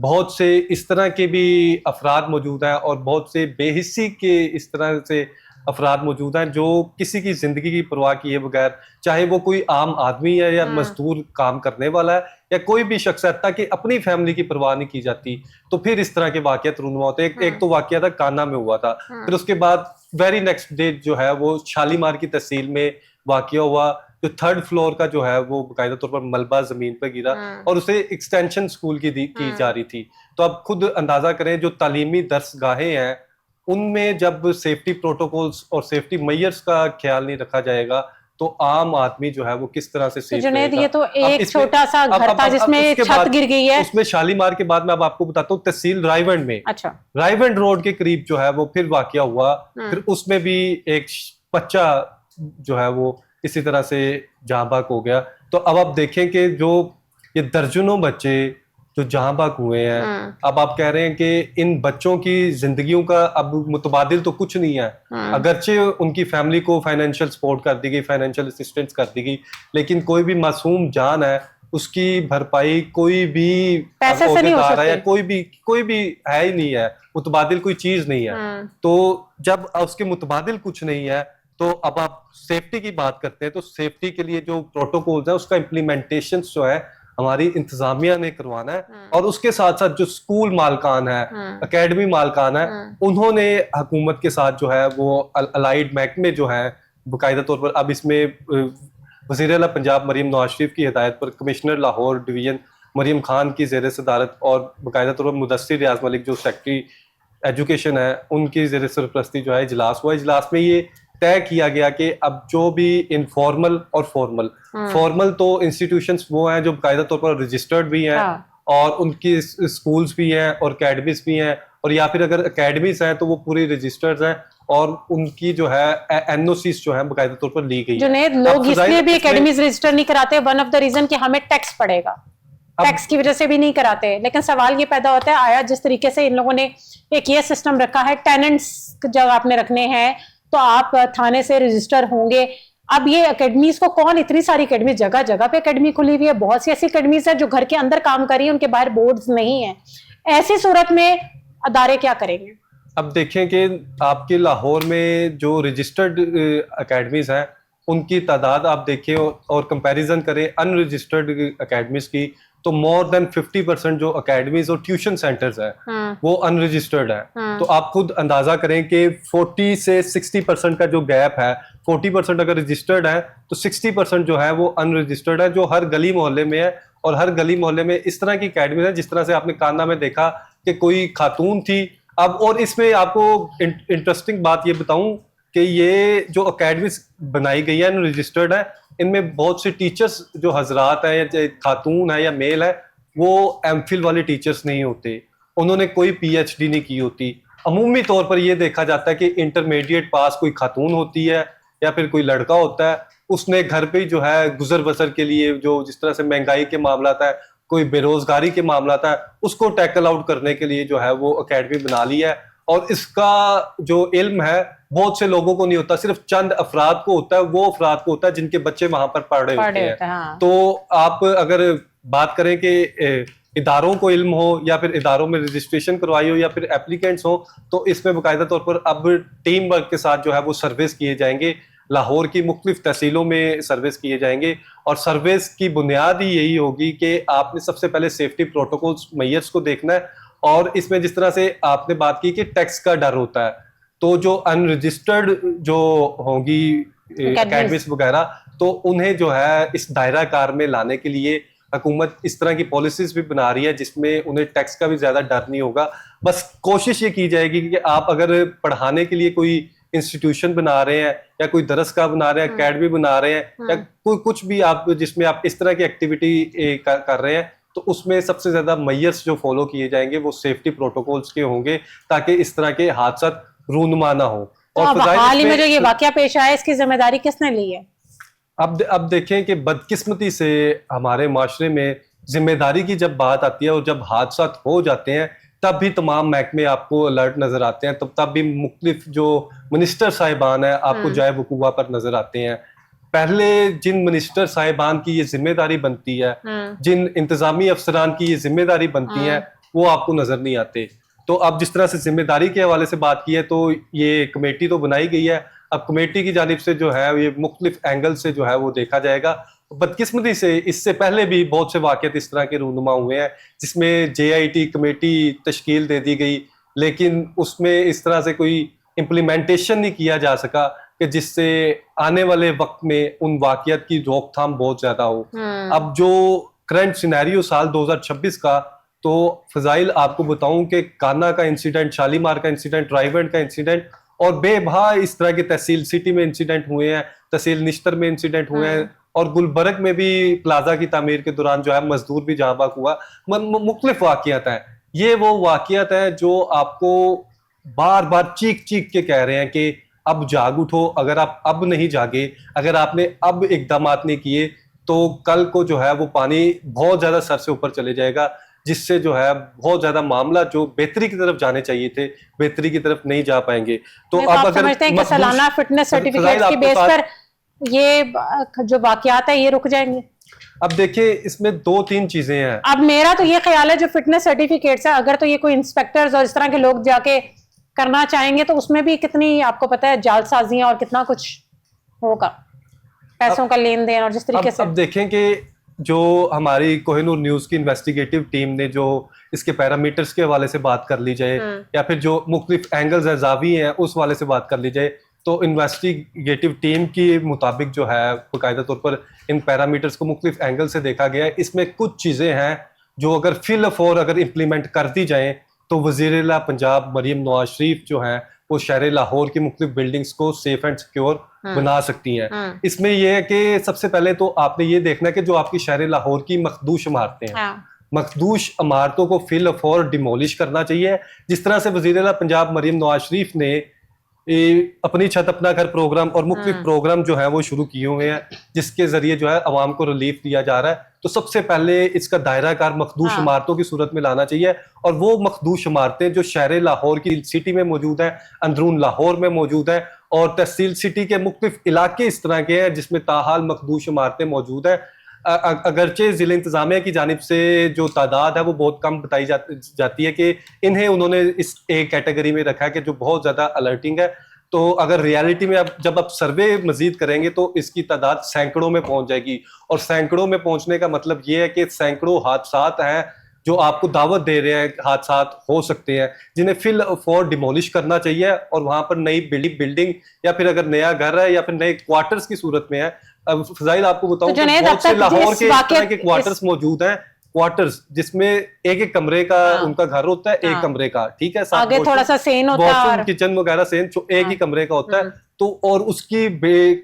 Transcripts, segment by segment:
بہت سے اس طرح کے بھی افراد موجود ہیں اور بہت سے بے حسی کے اس طرح سے افراد موجود ہیں جو کسی کی زندگی کی پرواہ کیے بغیر، چاہے وہ کوئی عام آدمی ہے یا مزدور کام کرنے والا ہے یا کوئی بھی شخص ہے، تاکہ اپنی فیملی کی پرواہ نہیں کی جاتی، تو پھر اس طرح کے واقعات رونما ہوتے ہیں. ایک تو واقعہ تھا کانا میں ہوا تھا، پھر اس کے بعد ویری نیکسٹ ڈے جو ہے وہ شالیمار کی تحصیل میں واقعہ ہوا، جو 3rd فلور کا جو ہے وہ باقاعدہ طور پر ملبہ زمین پہ گرا اور اسے ایکسٹینشن اسکول کی جا رہی تھی. تو اب خود اندازہ کریں جو تعلیمی درس گاہیں ہیں ان میں جب سیفٹی پروٹوکولز اور سیفٹی میئرز کا خیال نہیں رکھا جائے گا تو عام آدمی جو ہے وہ کس طرح سے سیف جنید، رہے گا. یہ تو ایک چھوٹا سا گھر تھا جس میں چھت گر گئی ہے. اس میں شالیمار کے بعد میں اب آپ کو بتاتا ہوں تحصیل رائے ونڈ میں، اچھا، رائے ونڈ روڈ کے قریب جو ہے وہ پھر واقعہ ہوا. پھر اس میں بھی ایک بچہ جو ہے وہ اسی طرح سے جہاں بحق ہو گیا. تو اب آپ دیکھیں کہ جو یہ درجنوں بچے جو جہاں بحق ہوئے ہیں، اب آپ کہہ رہے ہیں کہ ان بچوں کی زندگیوں کا اب متبادل تو کچھ نہیں ہے. اگرچہ ان کی فیملی کو فائنینشیل سپورٹ کر دی گئی، فائنینشیل اسسٹنس کر دی گئی، لیکن کوئی بھی معصوم جان ہے اس کی بھرپائی کوئی بھی پیسے سے نہیں ہو عہدیدار ہے یا سکتی. کوئی بھی ہے ہی نہیں ہے، متبادل کوئی چیز نہیں ہے. تو جب اس کے متبادل کچھ نہیں ہے تو اب آپ سیفٹی کی بات کرتے ہیں تو سیفٹی کے لیے جو پروٹوکولز ہیں اس کا امپلیمنٹیشن جو ہے ہماری انتظامیہ نے کروانا ہے. اور اس کے ساتھ ساتھ جو اسکول مالکان ہے، اکیڈمی مالکان ہے، انہوں نے حکومت کے ساتھ جو ہے وہ الائیڈ محکمے جو ہیں باقاعدہ طور پر اب اس میں وزیر اعلیٰ پنجاب مریم نواز شریف کی ہدایت پر کمشنر لاہور ڈویژن مریم خان کی زیر صدارت اور باقاعدہ طور پر مدثر ریاض ملک جو سیکرٹری ایجوکیشن ہے ان کی زیر سرپرستی جو ہے اجلاس ہوا. اجلاس میں یہ طے کیا گیا کہ اب جو بھی انفارمل اور فارمل تو انسٹیٹیوشنز وہ ہیں جو باقاعدہ طور پر رجسٹرڈ بھی ہیں اور ان کی اسکولز بھی ہیں اور اکیڈمیز بھی ہیں، اور یا پھر اگر اکیڈمیز ہیں تو وہ پوری رجسٹرڈ ہیں اور ان کی جو ہے این او سیز جو ہے باقاعدہ طور پر لی گئی. جنید، لوگ اس لیے بھی اکیڈمیز رجسٹر نہیں کراتے، ون آف دا ریزن کہ ہمیں ٹیکس پڑے گا، ٹیکس کی وجہ سے بھی نہیں کراتے. لیکن سوال یہ پیدا ہوتا ہے آیا جس طریقے سے ان لوگوں نے ایک یہ سسٹم رکھا ہے ٹیننٹس جب آپ نے رکھنے ہیں تو آپ تھانے سے رجسٹر ہوں گے. اب یہ اکیڈمیز کو کون، اتنی ساری اکیڈمیز جگہ جگہ پہ اکیڈمی کھلی ہوئی ہے، بہت سی ایسی اکیڈمیز ہیں جو گھر کے اندر کام کر رہی ہیں، ان کے باہر بورڈز نہیں ہیں. ایسی صورت میں ادارے کیا کریں گے؟ اب دیکھیں کہ آپ کے لاہور میں جو رجسٹرڈ اکیڈمیز ہیں ان کی تعداد آپ دیکھیں اور کمپیریزن کریں ان رجسٹرڈ اکیڈمیز کی تو مور دین 50% جو اکیڈمیز اور ٹیوشن سینٹرز ہیں وہ ان رجسٹرڈ ہیں. تو آپ خود اندازہ کریں کہ 40 سے 60% کا جو گیپ ہے، 40% اگر رجسٹرڈ ہے تو 60% جو ہے وہ ان رجسٹرڈ ہے، جو ہر گلی محلے میں ہے. اور ہر گلی محلے میں اس طرح کی اکیڈمیز ہیں جس طرح سے آپ نے کانا میں دیکھا کہ کوئی خاتون تھی. اب اور اس میں آپ کو انٹرسٹنگ بات یہ بتاؤں کہ یہ جو اکیڈمیز بنائی گئی ہیں رجسٹرڈ ہیں، ان میں بہت سے ٹیچرز جو حضرات ہیں یا خاتون ہے یا میل ہے وہ ایم فل والے ٹیچرز نہیں ہوتے، انہوں نے کوئی پی ایچ ڈی نہیں کی ہوتی. عمومی طور پر یہ دیکھا جاتا ہے کہ انٹرمیڈیٹ پاس کوئی خاتون ہوتی ہے یا پھر کوئی لڑکا ہوتا ہے، اس نے گھر پہ جو ہے گزر بسر کے لیے جو جس طرح سے مہنگائی کے معاملات ہے، کوئی بے روزگاری کے معاملات ہے، اس کو ٹیکل آؤٹ کرنے کے لیے جو ہے وہ اکیڈمی بنا لی ہے. اور اس کا جو علم ہے بہت سے لوگوں کو نہیں ہوتا، صرف چند افراد کو ہوتا ہے، وہ افراد کو ہوتا ہے جن کے بچے وہاں پر پڑھ رہے ہوتے ہیں. تو آپ اگر بات کریں کہ اداروں کو علم ہو یا پھر اداروں میں رجسٹریشن کروائی ہو یا پھر اپلیکینٹس ہو تو اس میں باقاعدہ طور پر اب ٹیم ورک کے ساتھ جو ہے وہ سرویز کیے جائیں گے. لاہور کی مختلف تحصیلوں میں سرویز کیے جائیں گے اور سرویز کی بنیاد ہی یہی ہوگی کہ آپ نے سب سے پہلے سیفٹی پروٹوکولز میئرز کو دیکھنا ہے. اور اس میں جس طرح سے آپ نے بات کی کہ ٹیکس کا ڈر ہوتا ہے تو جو ان رجسٹرڈ جو ہوں گی اکیڈمیز وغیرہ تو انہیں جو ہے اس دائرہ کار میں لانے کے لیے حکومت اس طرح کی پالیسیز بھی بنا رہی ہے جس میں انہیں ٹیکس کا بھی زیادہ ڈر نہیں ہوگا. بس کوشش یہ کی جائے گی کہ آپ اگر پڑھانے کے لیے کوئی انسٹیٹیوشن بنا رہے ہیں یا کوئی درسگاہ بنا رہے ہیں، اکیڈمی بنا رہے ہیں یا کوئی کچھ بھی آپ جس میں آپ اس طرح کی ایکٹیویٹی کر رہے ہیں تو اس میں سب سے زیادہ میئرز جو فالو کیے جائیں گے وہ سیفٹی پروٹوکولز کے ہوں گے تاکہ اس طرح کے حادثات رونما نہ ہوں. اور حال ہی میں جو یہ واقعہ پیش آیا اس کی ذمہ داری کس نے لی ہے؟ اب دیکھیں کہ بدقسمتی سے ہمارے معاشرے میں ذمہ داری کی جب بات آتی ہے اور جب حادثات ہو جاتے ہیں تب بھی تمام محکمے آپ کو الرٹ نظر آتے ہیں، تب بھی مختلف جو منسٹر صاحبان ہیں آپ کو جائے وقوع پر نظر آتے ہیں. پہلے جن منسٹر صاحبان کی یہ ذمہ داری بنتی ہے، جن انتظامی افسران کی یہ ذمہ داری بنتی ہے وہ آپ کو نظر نہیں آتے. تو اب جس طرح سے ذمہ داری کے حوالے سے بات کی ہے تو یہ کمیٹی تو بنائی گئی ہے. اب کمیٹی کی جانب سے جو ہے یہ مختلف اینگل سے جو ہے وہ دیکھا جائے گا. بدقسمتی سے اس سے پہلے بھی بہت سے واقعات اس طرح کے رونما ہوئے ہیں جس میں JIT کمیٹی تشکیل دے دی گئی, لیکن اس میں اس طرح سے کوئی امپلیمنٹیشن نہیں کیا جا سکا کہ جس سے آنے والے وقت میں ان واقعات کی روک تھام بہت زیادہ ہو. اب جو کرنٹ سینیریو سال 2026 کا, تو فضائل آپ کو بتاؤں کہ کانا کا انسیڈنٹ, شالیمار کا انسیڈنٹ, رائیونڈ کا انسیڈنٹ اور بے بہا اس طرح کے تحصیل سٹی میں انسیڈنٹ ہوئے ہیں, تحصیل نشتر میں انسیڈنٹ ہوئے ہیں, اور گلبرگ میں بھی پلازا کی تعمیر کے دوران جو ہے مزدور بھی جاں بحق ہوا. مختلف واقعات ہیں. یہ وہ واقعات ہیں جو آپ کو بار بار چیخ چیخ کے کہہ رہے ہیں کہ اب جاگ اٹھو. اگر آپ اب نہیں جاگے, اگر آپ نے اب اقدامات نہیں کیے تو کل کو جو ہے وہ پانی بہت زیادہ سر سے اوپر چلے جائے گا, جس سے جو ہے بہت زیادہ معاملہ جو بہتری کی طرف جانے چاہیے تھے بہتری کی طرف نہیں جا پائیں گے. تو اب اگر سمجھتے ہیں کہ سالانہ فٹنس سرٹیفکیٹ کی بیس پر یہ جو واقعات ہیں یہ رک جائیں گے؟ اب دیکھیں اس میں 2-3 چیزیں ہیں. اب میرا تو یہ خیال ہے جو فٹنس سرٹیفکیٹس ہے, اگر تو یہ کوئی انسپیکٹرز اور اس طرح کے لوگ جا کے کرنا چاہیں گے تو اس میں بھی کتنی آپ کو پتہ ہے جال سازیاں اور کتنا کچھ ہوگا, پیسوں کا لین دین اور جس طریقے سے. اب دیکھیں کہ جو ہماری کوہ نور نیوز کی انویسٹیگیٹو ٹیم نے جو اس کے پیرامیٹرز کے حوالے سے بات کر لی جائے یا پھر جو مختلف اینگلز ہیں, زاویے ہیں, اس حوالے سے بات کر لی جائے, تو انویسٹیگیٹو ٹیم کے مطابق جو ہے باقاعدہ طور پر ان پیرامیٹرز کو مختلف اینگل سے دیکھا گیا ہے. اس میں کچھ چیزیں ہیں جو اگر فی الفور اگر امپلیمنٹ کر دی جائیں تو وزیر اعلیٰ پنجاب مریم نواز شریف جو ہیں وہ شہر لاہور کی مختلف بلڈنگز کو سیف اینڈ سیکیور بنا سکتی ہیں. اس میں یہ ہے کہ سب سے پہلے تو آپ نے یہ دیکھنا ہے کہ جو آپ کی شہر لاہور کی مخدوش عمارتیں ہیں, مخدوش عمارتوں کو فی الفور ڈیمولش کرنا چاہیے. جس طرح سے وزیر اعلیٰ پنجاب مریم نواز شریف نے اپنی چھت اپنا گھر پروگرام اور مختلف پروگرام جو ہے وہ شروع کیے ہوئے ہیں جس کے ذریعے جو ہے عوام کو ریلیف دیا جا رہا ہے, تو سب سے پہلے اس کا دائرہ کار مخدوش عمارتوں کی صورت میں لانا چاہیے. اور وہ مخدوش عمارتیں جو شہر لاہور کی سٹی میں موجود ہیں, اندرون لاہور میں موجود ہیں, اور تحصیل سٹی کے مختلف علاقے اس طرح کے ہیں جس میں تاحال مخدوش عمارتیں موجود ہیں. اگرچہ ضلع انتظامیہ کی جانب سے جو تعداد ہے وہ بہت کم بتائی جاتی ہے کہ انہوں نے اس ایک کیٹیگری میں رکھا ہے کہ جو بہت زیادہ الرٹنگ ہے, تو اگر ریالٹی میں جب آپ سروے مزید کریں گے تو اس کی تعداد سینکڑوں میں پہنچ جائے گی. اور سینکڑوں میں پہنچنے کا مطلب یہ ہے کہ سینکڑوں حادثات ہیں جو آپ کو دعوت دے رہے ہیں, حادثات ہو سکتے ہیں جنہیں فی الفور ڈیمولش کرنا چاہیے, اور وہاں پر نئی بلڈنگ یا پھر اگر نیا گھر ہے یا پھر نئے کوارٹرز کی صورت میں ہے. فضائل آپ کو بتاؤں کہ بہت سے لاہور کے اس طرح کے کوارٹرز موجود ہیں, کوارٹرز جس میں ایک ایک کمرے کا ان کا گھر ہوتا ہے, ایک کمرے کا, ٹھیک ہے, آگے تھوڑا سا سین ہوتا ہے, کچن وغیرہ سین ایک ہی کمرے کا ہوتا ہے. تو اور اس کی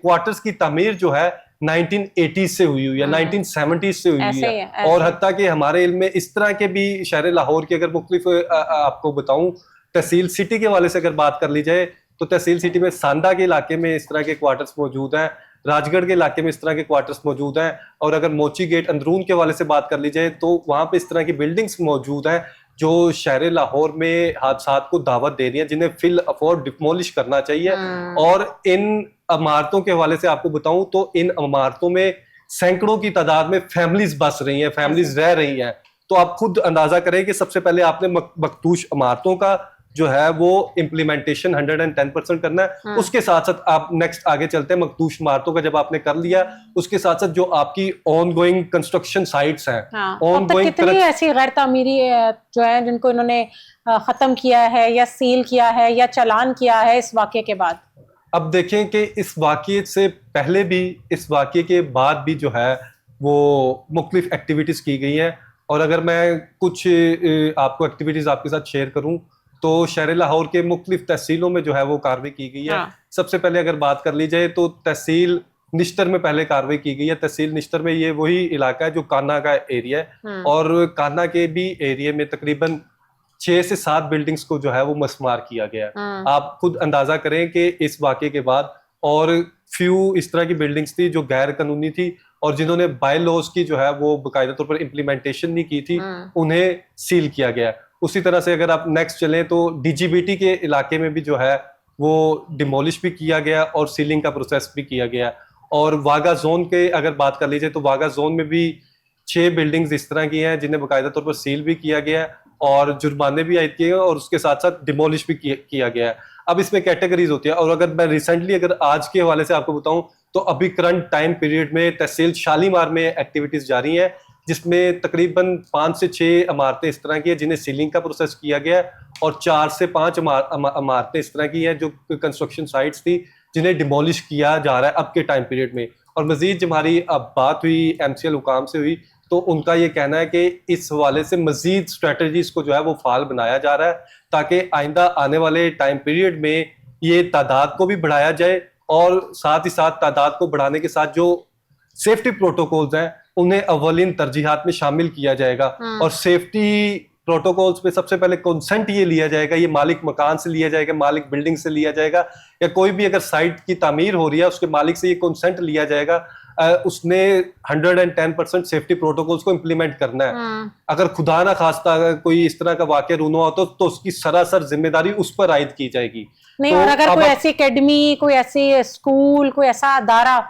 کوارٹرز کی تعمیر جو ہے 1980s سے ہوئی ہوئی ہے, 1970s سے ہوئی ہے. اور حتیٰ کہ ہمارے علم میں اس طرح کے بھی شہر لاہور کے اگر مختلف آپ کو بتاؤں تحصیل سٹی کے حوالے سے اگر بات کر لی جائے تو تحصیل سٹی میں ساندہ کے علاقے میں اس طرح کے کوارٹرز موجود ہیں, راج گڑھ کے علاقے میں اس طرح کے کوارٹرز موجود ہیں, اور اگر موچی گیٹ اندرون کے حوالے سے بات کر لی جائے تو وہاں پہ اس طرح کی بلڈنگز موجود ہیں جو شہر لاہور میں حادثات کو دعوت دے رہی ہیں جنہیں فی الفور ڈیمولش کرنا چاہیے. اور ان عمارتوں کے حوالے سے آپ کو بتاؤں تو ان عمارتوں میں سینکڑوں کی تعداد میں فیملیز بس رہی ہیں, فیملیز رہ رہی ہیں. تو آپ خود اندازہ کریں کہ سب سے پہلے آپ نے مخدوش عمارتوں کا جو ہے وہ امپلیمنٹیشن 110% کرنا ہے. اس کے ساتھ ساتھ آپ نیکسٹ آگے چلتے ہیں, مخدوش عمارتوں کا جب آپ نے کر لیا اس کے ساتھ ساتھ جو آپ کی آن گوئنگ کنسٹرکشن سائٹس ہیں, آن گوئنگ کتنی ایسی غیر تعمیری جو ہیں جن کو انہوں نے ختم کیا ہے یا سیل کیا ہے یا چالان کیا ہے اس واقعے کے بعد. اب دیکھیں کہ اس واقعے سے پہلے بھی اس واقعے کے بعد بھی جو ہے وہ مختلف ایکٹیویٹیز کی گئی ہیں. اور اگر میں کچھ آپ کو ایکٹیویٹیز آپ کے ساتھ شیئر کروں تو شہر لاہور کے مختلف تحصیلوں میں جو ہے وہ کارروائی کی گئی ہے. سب سے پہلے اگر بات کر لی جائے تو تحصیل نشتر میں پہلے کارروائی کی گئی ہے. تحصیل نشتر میں یہ وہی علاقہ ہے جو کانا کا ایریا ہے, اور کانا کے بھی ایریا میں تقریباً 6 سے 7 بلڈنگز کو جو ہے وہ مسمار کیا گیا. آپ خود اندازہ کریں کہ اس واقعے کے بعد اور فیو اس طرح کی بلڈنگز تھی جو غیر قانونی تھی اور جنہوں نے بائی لاز کی جو ہے وہ باقاعدہ طور پر امپلیمنٹیشن نہیں کی تھی, انہیں سیل کیا گیا. اسی طرح سے اگر آپ نیکسٹ چلیں تو DGBT کے علاقے میں بھی جو ہے وہ ڈیمولش بھی کیا گیا اور سیلنگ کا پروسیس بھی کیا گیا. اور واگا زون کے اگر بات کر لیجیے تو واگا زون میں بھی 6 بلڈنگز اس طرح کی ہیں جنہیں باقاعدہ طور پر سیل بھی کیا گیا ہے. اور جرمانے بھی عائد کیے گئے اور اس کے ساتھ ساتھ ڈیمولش بھی کیا گیا ہے. اب اس میں کیٹیگریز ہوتی ہیں, اور اگر میں ریسنٹلی اگر آج کے حوالے سے آپ کو بتاؤں تو ابھی کرنٹ ٹائم پیریڈ میں تحصیل شالیمار میں ایکٹیویٹیز جاری ہیں, جس میں تقریباً 5 سے 6 عمارتیں اس طرح کی ہیں جنہیں سیلنگ کا پروسیس کیا گیا ہے, اور 4 سے 5 عمارتیں اس طرح کی ہیں جو کنسٹرکشن سائٹس تھی جنہیں ڈیمولش کیا جا رہا ہے اب کے ٹائم پیریڈ میں. اور مزید جب ہماری اب بات ہوئی MCL حکام سے ہوئی تو ان کا یہ کہنا ہے کہ اس حوالے سے مزید اسٹریٹجیز کو جو ہے وہ فعال بنایا جا رہا ہے تاکہ آئندہ آنے والے ٹائم پیریڈ میں یہ تعداد کو بھی بڑھایا جائے, اور ساتھ ہی ساتھ تعداد کو بڑھانے کے ساتھ جو سیفٹی پروٹوکولز ہیں انہیں اولین ترجیحات میں شامل کیا جائے گا. اور سیفٹی پروٹوکولز پہ سب سے پہلے کنسنٹ یہ لیا جائے گا, یہ مالک مکان سے لیا جائے گا, مالک بلڈنگ سے لیا جائے گا, یا کوئی بھی اگر سائٹ کی تعمیر ہو رہی ہے اس کے مالک سے یہ کنسنٹ لیا جائے گا, اس نے 110% سیفٹی پروٹوکولز کو امپلیمنٹ کرنا ہے. اگر خدا نہ خواستہ اگر کوئی اس طرح کا واقعہ رونما ہو تو اس کی سراسر ذمہ داری اس پر عائد کی جائے گی. نہیں, اور اگر کوئی ایسی اکیڈمی, کوئی ایسی اسکول, کوئی ایسا ادارہ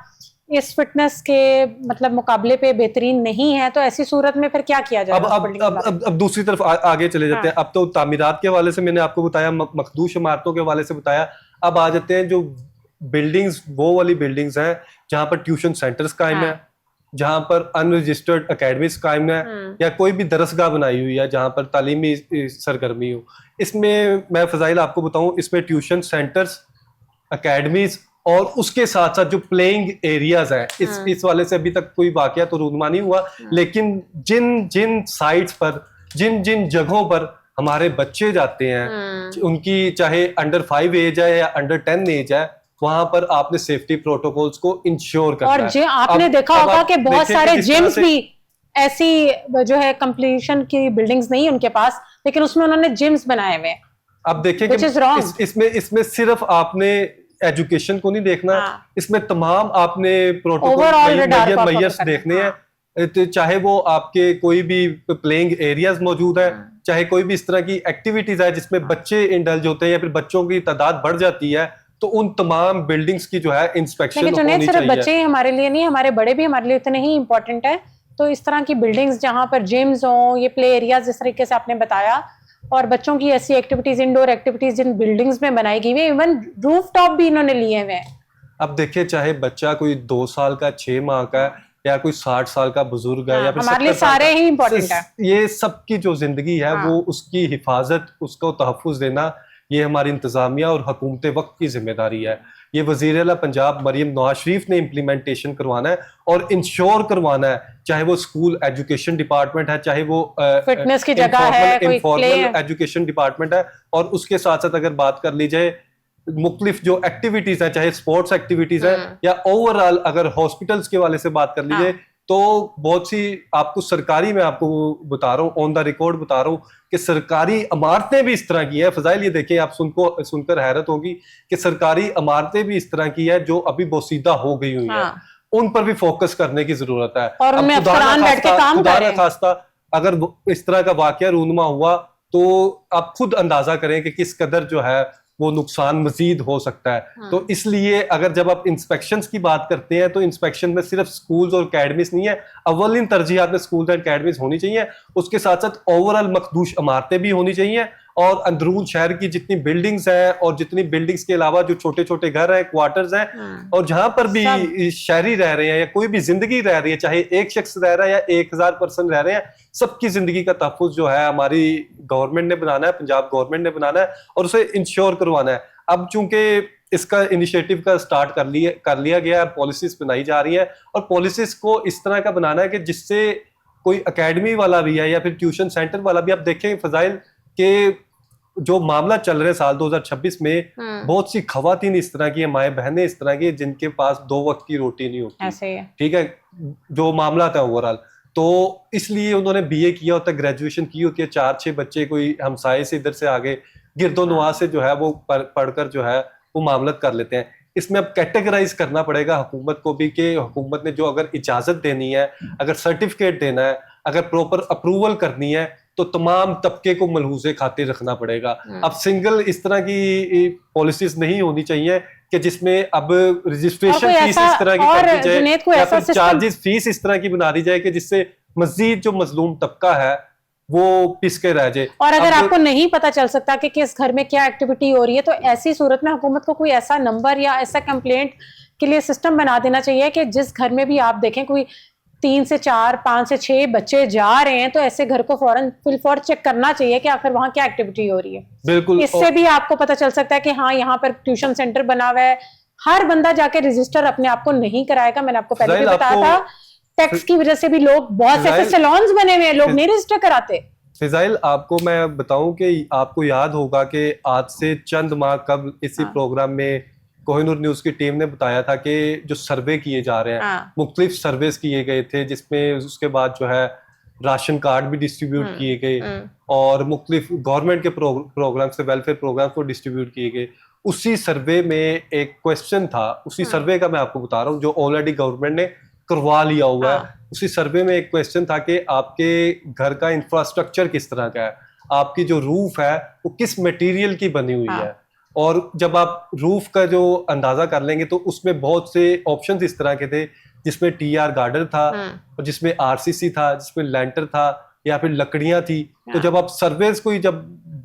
اس فٹنس کے مطلب مقابلے پہ بہترین نہیں ہے تو ایسی صورت میں پھر کیا کیا جائے گا؟ اب دوسری طرف آگے چلے جاتے ہیں. اب تو تعمیرات کے حوالے سے میں نے آپ کو بتایا, مخدوش عمارتوں کے حوالے سے بتایا. اب آ جاتے ہیں جو بلڈنگز, وہ والی بلڈنگز ہیں جہاں پر ٹیوشن سینٹرز قائم ہیں, جہاں پر ان رجسٹرڈ اکیڈمیز قائم ہیں, یا کوئی بھی درسگاہ بنائی ہوئی ہے جہاں پر تعلیمی سرگرمی ہو. اس میں فضائل آپ کو بتاؤں, اس میں ٹیوشن سینٹرز, اکیڈمیز اور اس کے ساتھ ساتھ جو پلینگ ایریاز ہیں, اس والے سے ابھی تک کوئی واقعہ تو رونما نہیں ہوا, لیکن جن سائٹس پر, جن جگہوں پر ہمارے بچے جاتے ہیں, ان کی چاہے انڈر 5 ایج ہے یا انڈر 10 ایج ہے, وہاں پر آپ نے سیفٹی پروٹوکولز کو انشور کرنا ہے. اور آپ نے دیکھا ہوگا کہ بہت سارے جمز بھی ایسی جو ہے کمپلیشن کی بلڈنگز نہیں ان کے پاس, لیکن اس میں انہوں نے جمز بنائے ہوئے ہیں. اب دیکھیں کہ اس میں صرف آپ نے ایجوکیشن کو نہیں دیکھنا, اس میں تمام آپ نے پروٹوکول میئرز دیکھنے ہیں, چاہے وہ آپ کے کوئی بھی پلینگ ایریاز موجود ہیں, چاہے کوئی بھی اس طرح کی ایکٹیویٹیز ہے جس میں بچے انڈلج ہوتے ہیں یا پھر بچوں کی تعداد بڑھ جاتی ہے, تو ان تمام بلڈنگز کی جو ہے انسپیکشن ہونی چاہیے. صرف بچے ہمارے لیے نہیں, ہمارے بڑے بھی ہمارے لیے اتنے ہی امپورٹنٹ ہے. تو اس طرح کی بلڈنگز جہاں پر جمز ہوں, یہ پلے ایریاز جس طریقے سے آپ نے بتایا, اور بچوں کی ایسی ایکٹیویٹیز, انڈور ایکٹیویٹیز جن بلڈنگز میں بنائی گئی ہیں, ایون روف ٹاپ بھی انہوں نے لیے ہوئے ہیں. اب دیکھیں چاہے بچہ کوئی 2 سال کا, 6 ماہ کا ہے, یا کوئی 60 سال کا بزرگ ہے, یا پھر ہمارے لیے سارے ہی امپورٹنٹ ہے. یہ سب کی جو زندگی ہے وہ اس کی حفاظت, اس کو تحفظ دینا, یہ ہماری انتظامیہ اور حکومت وقت کی ذمہ داری ہے. یہ وزیر اعلیٰ پنجاب مریم نواز شریف نے امپلیمنٹیشن کروانا ہے اور انشور کروانا ہے, چاہے وہ اسکول ایجوکیشن ڈپارٹمنٹ ہے, چاہے وہ فٹنس کی جگہ ہے, انفارمل ایجوکیشن ڈپارٹمنٹ ہے, اور اس کے ساتھ ساتھ اگر بات کر لی جائے مختلف جو ایکٹیویٹیز ہیں, چاہے اسپورٹس ایکٹیویٹیز ہیں, یا اوور آل اگر ہاسپٹلس کے والے سے بات کر لی جائے, تو بہت سی آپ کو سرکاری, میں آپ کو بتا رہا ہوں, آن دا ریکارڈ بتا رہا ہوں کہ سرکاری عمارتیں بھی اس طرح کی ہیں. فضائل یہ دیکھیں, آپ سن کر حیرت ہوگی کہ سرکاری عمارتیں بھی اس طرح کی ہیں جو ابھی بوسیدہ ہو گئی ہوئی ہیں, ان پر بھی فوکس کرنے کی ضرورت ہے. اور ان میں افسران بیٹھ کے کام کر رہے ہیں. خاصہ اگر اس طرح کا واقعہ رونما ہوا تو آپ خود اندازہ کریں کہ کس قدر جو ہے وہ نقصان مزید ہو سکتا ہے. تو اس لیے اگر جب آپ انسپیکشنز کی بات کرتے ہیں تو انسپیکشن میں صرف سکولز اور اکیڈمیز نہیں ہے, اولین ترجیحات میں سکولز اینڈ اکیڈمیز ہونی چاہیے, اس کے ساتھ ساتھ اوور آل مخدوش عمارتیں بھی ہونی چاہیے, اور اندرون شہر کی جتنی بلڈنگز ہیں, اور جتنی بلڈنگز کے علاوہ جو چھوٹے چھوٹے گھر ہیں, کوارٹرز ہیں, اور جہاں پر بھی شہری رہ رہے ہیں یا کوئی بھی زندگی رہ رہی ہے, چاہے ایک شخص رہ رہا ہے یا 1000 پرسن رہ رہے ہیں, سب کی زندگی کا تحفظ جو ہے ہماری گورنمنٹ نے بنانا ہے, پنجاب گورنمنٹ نے بنانا ہے, اور اسے انشور کروانا ہے. اب چونکہ اس کا انیشیٹو کا سٹارٹ کر لیا گیا ہے, پالیسیز بنائی جا رہی ہیں, اور پالیسیز کو اس طرح کا بنانا ہے کہ جس سے کوئی اکیڈمی والا بھی ہے یا پھر ٹیوشن سینٹر والا بھی, آپ دیکھیں فضائل کہ جو معاملہ چل رہے سال 2026 میں, بہت سی خواتین اس طرح کی ہیں, مائیں بہنیں اس طرح کی, جن کے پاس 2 وقت کی روٹی نہیں ہوتی. ٹھیک ہے, جو معاملات ہیں اوور آل, تو اس لیے انہوں نے BA کیا ہوتا ہے, گریجویشن کی ہوتی ہے, 4-6 بچے کوئی ہمسائے سے ادھر سے آگے گرد و نواز سے جو ہے وہ پڑھ کر جو ہے وہ معاملت کر لیتے ہیں. اس میں اب کیٹیگرائز کرنا پڑے گا حکومت کو بھی, کہ حکومت نے جو اگر اجازت دینی ہے, اگر سرٹیفکیٹ دینا ہے, اگر پراپر اپروول کرنی ہے, تو تمام طبقے کو ملحوظے خاطر رکھنا پڑے گا. اب سنگل اس طرح کی پالیسیز نہیں ہونی چاہیے کہ جس میں اب رجسٹریشن فیس اس طرح کی کر دی جائے, یا پھر چارجز فیس اس طرح کی بنا دی جائے کہ جس سے مزید جو مظلوم طبقہ ہے وہ پس کے رہ جائے. اور اگر آپ کو نہیں پتا چل سکتا کہ کس گھر میں کیا ایکٹیویٹی ہو رہی ہے تو ایسی صورت میں حکومت کو کوئی ایسا نمبر یا ایسا کمپلینٹ کے لیے سسٹم بنا دینا چاہیے کہ جس گھر میں بھی آپ دیکھیں کوئی 3 سے 4 5 سے 6 بچے جا رہے ہیں تو ایسے گھر کو فوراً چیک کرنا چاہیے کہ آخر وہاں کیا ایکٹیویٹی ہو رہی ہے. بالکل اس سے بھی آپ کو پتا چل سکتا ہے کہ ہاں یہاں پر ٹیوشن سینٹر بنا ہوا ہے. ہر بندہ جا کے رجسٹر اپنے آپ کو نہیں کرائے گا. میں نے آپ کو پہلے بھی بتایا تھا ٹیکس کی وجہ سے بھی لوگ بہت سے ایسے سیلونز بنے ہوئے ہیں, لوگ نہیں رجسٹر کراتے. فضائل, آپ کو میں بتاؤں کہ آپ کو یاد ہوگا کہ آج سے چند ماہ قبل اسی پروگرام میں کوہ نور نیوز کی ٹیم نے بتایا تھا کہ جو سروے کیے جا رہے ہیں, مختلف سرویز کیے گئے تھے جس میں اس کے بعد جو ہے راشن کارڈ بھی ڈسٹریبیوٹ کیے گئے اور مختلف گورنمنٹ کے پروگرام سے ویلفیئر پروگرام کو ڈسٹریبیوٹ کیے گئے. اسی سروے میں ایک کوشچن تھا, اسی سروے کا میں آپ کو بتا رہا ہوں جو آلریڈی گورنمنٹ نے کروا لیا ہوا ہے. اسی سروے میں ایک کوشچن تھا کہ آپ کے گھر کا انفراسٹرکچر کس طرح کا ہے, آپ کی جو روف ہے وہ کس میٹیریل کی بنی ہوئی ہے. اور جب آپ روف کا جو اندازہ کر لیں گے تو اس میں بہت سے آپشنز اس طرح کے تھے جس میں ٹی آر گارڈر تھا اور جس میں آر سی سی تھا, جس میں لینٹر تھا یا پھر لکڑیاں تھی. تو جب آپ سرویز کو جب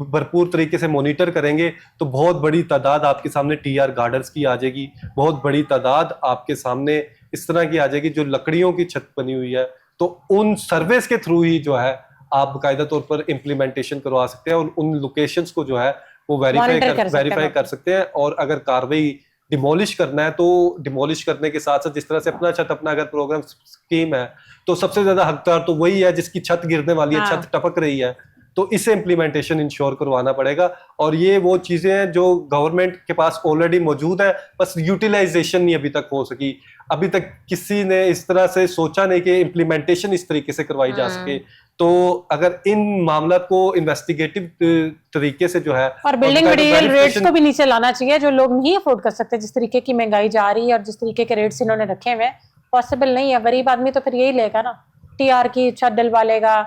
بھرپور طریقے سے مانیٹر کریں گے تو بہت بڑی تعداد آپ کے سامنے ٹی آر گارڈرز کی آ جائے گی, بہت بڑی تعداد آپ کے سامنے اس طرح کی آ جائے گی جو لکڑیوں کی چھت بنی ہوئی ہے. تو ان سرویز کے تھرو ہی جو ہے آپ باقاعدہ طور پر امپلیمنٹیشن کروا سکتے ہیں اور ان لوکیشنز کو جو ہے وہ ویریفائی کر سکتے ہیں. اور اگر کاروائی ڈیمولش کرنا ہے تو ڈیمولش کرنے کے ساتھ ساتھ جس طرح سے اپنا چھت اپنا اگر پروگرام اسکیم ہے تو سب سے زیادہ حقدار تو وہی ہے جس کی چھت گرنے والی ہے, چھت ٹپک رہی ہے, تو اسے امپلیمنٹیشن انشور کروانا پڑے گا. اور یہ وہ چیزیں ہیں جو گورنمنٹ کے پاس آلریڈی موجود ہیں, بس یوٹیلائزیشن نہیں ابھی تک ہو سکی. ابھی تک کسی نے اس طرح سے سوچا نہیں کہ امپلیمنٹیشن اس طریقے سے کروائی جا سکے. تو اگر ان معاملات کو انویسٹیگیٹو طریقے سے جو ہے اور بلڈنگ مٹیریل ریٹس کو بھی نیچے لانا چاہیے, جو لوگ نہیں افورڈ کر سکتے, جس طریقے کی مہنگائی جا رہی ہے اور جس طریقے کے ریٹس انہوں نے رکھے ہوئے پاسبل نہیں ہے. غریب آدمی تو پھر یہی لے گا نا, ٹی آر کی چھت ڈلوا لے گا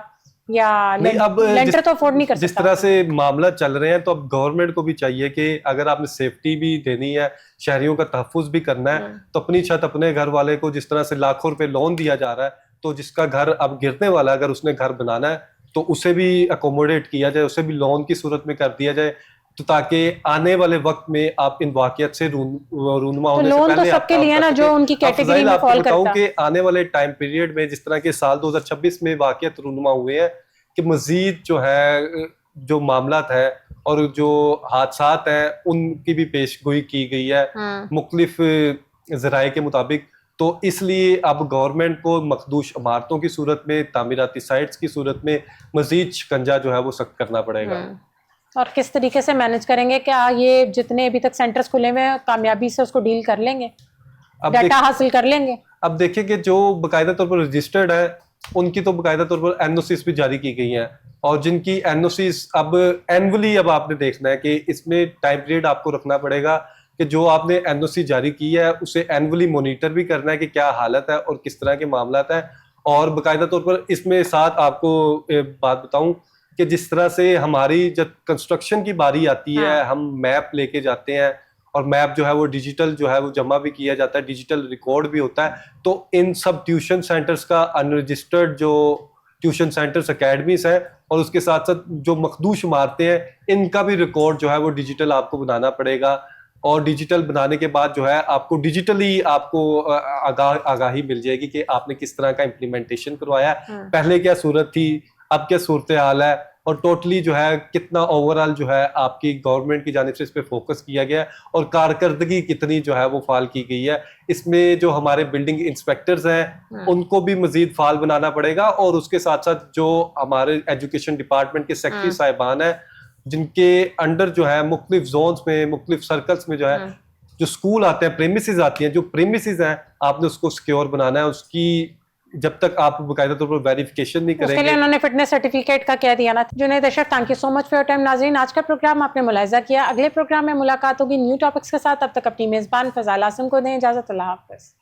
یا لینٹر تو افورڈ نہیں کر سکتا. جس طرح سے معاملات چل رہے ہیں تو اب گورنمنٹ کو بھی چاہیے کہ اگر آپ نے سیفٹی بھی دینی ہے, شہریوں کا تحفظ بھی کرنا ہے, تو اپنی چھت اپنے گھر والے کو جس طرح سے لاکھوں روپے لون دیا جا رہا ہے, تو جس کا گھر اب گرنے والا ہے اگر اس نے گھر بنانا ہے تو اسے بھی اکوموڈیٹ کیا جائے, اسے بھی لون کی صورت میں کر دیا جائے, تو تاکہ آنے والے وقت میں آپ ان واقعات سے رونما ہونے سے پہلے سب کے لیے نا جو ان کی کیٹیگری میں فال کرتا ہے. بتاؤں کہ آنے والے ٹائم پیریڈ میں جس طرح کے سال 2026 میں واقعات رونما ہوئے ہیں کہ مزید جو ہے جو معاملات ہیں اور جو حادثات ہیں ان کی بھی پیش گوئی کی گئی ہے مختلف ذرائع کے مطابق. تو اس لیے اب گورنمنٹ کو مخدوش عمارتوں کی صورت میں, تعمیراتی سائٹس کی صورت میں مزید شکنجہ جو ہے وہ سخت کرنا پڑے گا. اور کس طریقے سے مینج کریں گے, کیا یہ جتنے ابھی تک سینٹرز کھلے ہوئے ہیں کامیابی سے اس کو ڈیل کر لیں گے, ڈیٹا حاصل کر لیں گے؟ اب دیکھیں کہ جو باقاعدہ طور پر رجسٹرڈ ہے ان کی تو باقاعدہ طور پر این او سیز بھی جاری کی گئی ہیں, اور جن کی این او سیز اب اینولی اب آپ نے دیکھنا ہے کہ اس میں ٹائم پیریڈ آپ کو رکھنا پڑے گا کہ جو آپ نے این او سی جاری کی ہے اسے اینولی مانیٹر بھی کرنا ہے کہ کیا حالت ہے اور کس طرح کے معاملات ہیں. اور باقاعدہ طور پر اس میں ساتھ آپ کو بات بتاؤں کہ جس طرح سے ہماری جب کنسٹرکشن کی باری آتی ہے ہم میپ لے کے جاتے ہیں اور میپ جو ہے وہ ڈیجیٹل جو ہے وہ جمع بھی کیا جاتا ہے, ڈیجیٹل ریکارڈ بھی ہوتا ہے. تو ان سب ٹیوشن سینٹرز کا انرجسٹرڈ جو ٹیوشن سینٹرز اکیڈمیز ہیں اور اس کے ساتھ ساتھ جو مخدوش عمارتیں ہیں ان کا بھی ریکارڈ جو ہے وہ ڈیجیٹل آپ کو بنانا پڑے گا. اور ڈیجیٹل بنانے کے بعد جو ہے آپ کو ڈیجیٹلی آپ کو آگاہی مل جائے گی کہ آپ نے کس طرح کا امپلیمنٹیشن کروایا ہے, پہلے کیا صورت تھی, اب کیا صورتحال ہے, اور ٹوٹلی جو ہے کتنا اوور آل جو ہے آپ کی گورنمنٹ کی جانب سے اس پہ فوکس کیا گیا ہے اور کارکردگی کتنی جو ہے وہ فعال کی گئی ہے. اس میں جو ہمارے بلڈنگ انسپیکٹرز ہیں ان کو بھی مزید فعال بنانا پڑے گا, اور اس کے ساتھ ساتھ جو ہمارے ایجوکیشن ڈپارٹمنٹ کے سیکرٹری صاحبان ہیں جن کے انڈر جو ہے مختلف زونز میں مختلف سرکلز میں جو ہے جو اسکول آتے ہیں, پریمیسز آتی ہیں, جو پریمیسز ہیں آپ نے اس کو سیکیور بنانا ہے. اس کی جب تک آپ باقاعدہ طور پر ویریفیکیشن نہیں کریں گے, اس کے لیے انہوں نے فٹنس سرٹیفکیٹ کا کہہ دیا نا. Junaid Ashraf, thank you so much for your time. ناظرین, آج کا پروگرام آپ نے ملاحظہ کیا, اگلے پروگرام میں ملاقات ہوگی نیو ٹاپکس کے ساتھ. تب تک اپنی میزبان فضائل عاصم کو دیں اجازت. اللہ حافظ.